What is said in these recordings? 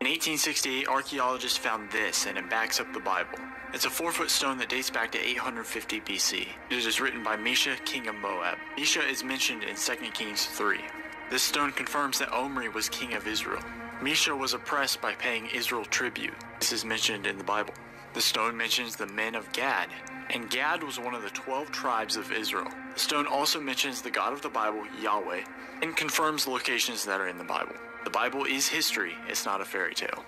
1868, archaeologists found this, and it backs up the Bible. It's a 4-foot stone that dates back to 850 BC. It is written by Mesha, king of Moab. Mesha is mentioned in 2 Kings 3. This stone confirms that Omri was king of Israel. Mesha was oppressed by paying Israel tribute. This is mentioned in the Bible. The stone mentions the men of Gad, and Gad was one of the 12 tribes of Israel. The stone also mentions the God of the Bible, Yahweh, and confirms locations that are in the Bible. The Bible is history, it's not a fairy tale.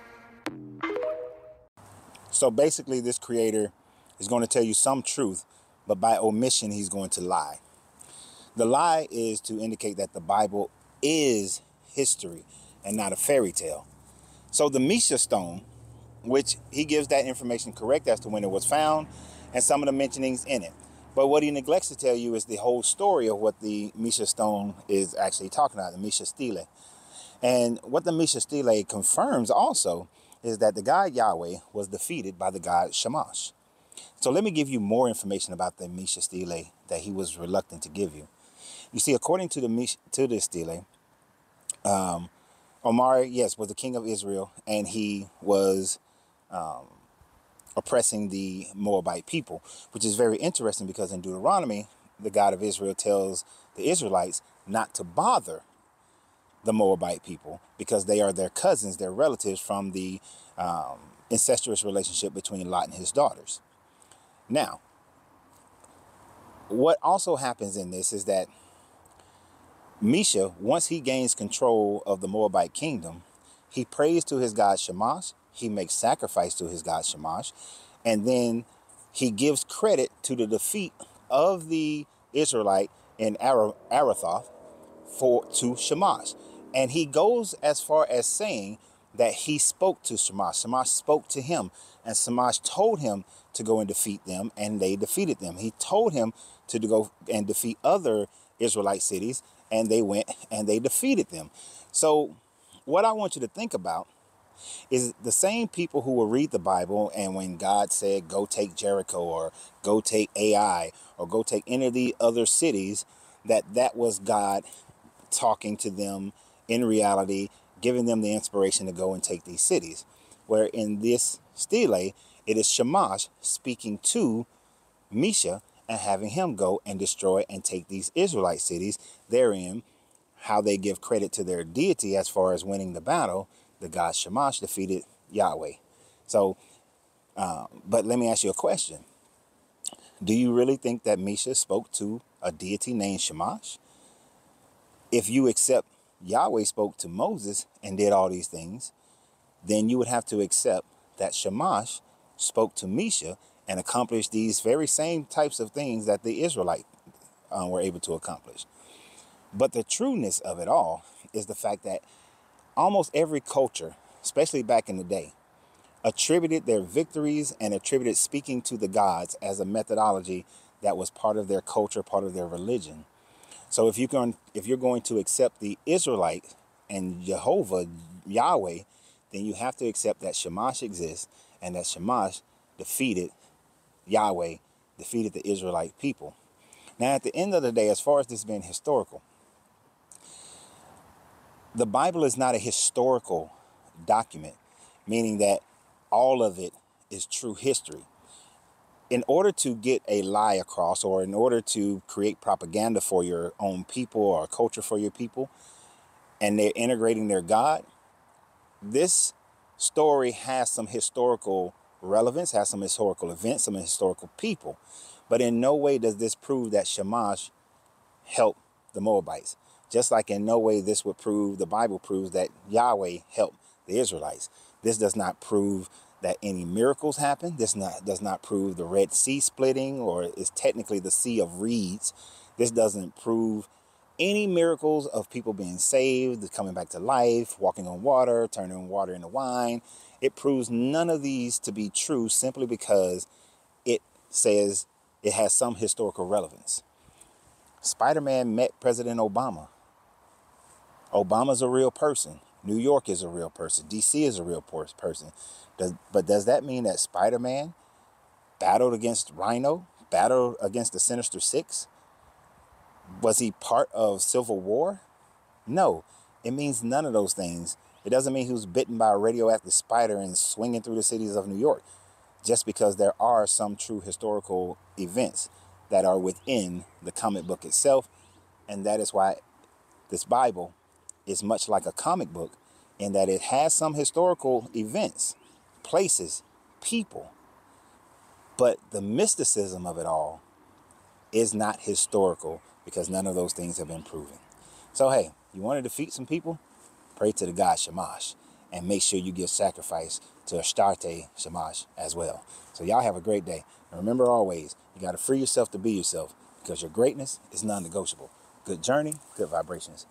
So basically, this creator is going to tell you some truth, but by omission, he's going to lie. The lie is to indicate that the Bible is history and not a fairy tale. So the Mesha stone, which he gives that information correct as to when it was found and some of the mentionings in it. But what he neglects to tell you is the whole story of what the Mesha stone is actually talking about, the Mesha stele. And what the Mesha stele confirms also is that the God Yahweh was defeated by the God Shamash. So let me give you more information about the Mesha stele that he was reluctant to give you. You see, according to the stele, Omri, yes, was the king of Israel, and he was oppressing the Moabite people, which is very interesting because in Deuteronomy, the God of Israel tells the Israelites not to bother the Moabite people because they are their cousins, their relatives from the incestuous relationship between Lot and his daughters. Now, what also happens in this is that Mesha, once he gains control of the Moabite kingdom, he prays to his god Shamash, he makes sacrifice to his god Shamash, and then he gives credit to the defeat of the Israelite in Arathoth to Shamash. And he goes as far as saying that he spoke to Shamash. Shamash spoke to him, and Shamash told him to go and defeat them, and they defeated them. He told him to go and defeat other Israelite cities, and they went and they defeated them. So what I want you to think about is the same people who will read the Bible, and when God said, go take Jericho, or go take Ai, or go take any of the other cities, that was God talking to them in reality, giving them the inspiration to go and take these cities. Where in this stele, it is Shamash speaking to Mesha and having him go and destroy and take these Israelite cities. Therein, how they give credit to their deity as far as winning the battle. The god Shamash defeated Yahweh. So, but let me ask you a question. Do you really think that Mesha spoke to a deity named Shamash? If you accept Yahweh spoke to Moses and did all these things, then you would have to accept that Shamash spoke to Mesha and accomplished these very same types of things that the Israelites were able to accomplish. But the trueness of it all is the fact that almost every culture, especially back in the day, attributed their victories and attributed speaking to the gods as a methodology that was part of their culture, part of their religion. So if you're going to accept the Israelite and Jehovah, Yahweh, then you have to accept that Shamash exists and that Shamash defeated Yahweh, defeated the Israelite people. Now, at the end of the day, as far as this being historical, the Bible is not a historical document, meaning that all of it is true history. In order to get a lie across, or in order to create propaganda for your own people or culture for your people, and they're integrating their God, this story has some historical relevance, has some historical events, some historical people. But in no way does this prove that Shamash helped the Moabites. Just like in no way this would prove, the Bible proves that Yahweh helped the Israelites. This does not prove that any miracles happened. This does not prove the Red Sea splitting, or is technically the Sea of Reeds. This doesn't prove any miracles of people being saved, coming back to life, walking on water, turning water into wine. It proves none of these to be true simply because it says it has some historical relevance. Spider-Man met President Obama. Obama's a real person. New York is a real person. DC is a real person. But does that mean that Spider-Man battled against Rhino, battled against the Sinister Six? Was he part of Civil War? No, it means none of those things. It doesn't mean he was bitten by a radioactive spider and swinging through the cities of New York. Just because there are some true historical events that are within the comic book itself. And that is why this Bible is much like a comic book in that it has some historical events, places, people. But the mysticism of it all is not historical because none of those things have been proven. So, hey, you want to defeat some people? Pray to the God Shamash and make sure you give sacrifice to Astarte Shamash as well. So y'all have a great day. And remember always, you got to free yourself to be yourself because your greatness is non-negotiable. Good journey, good vibrations.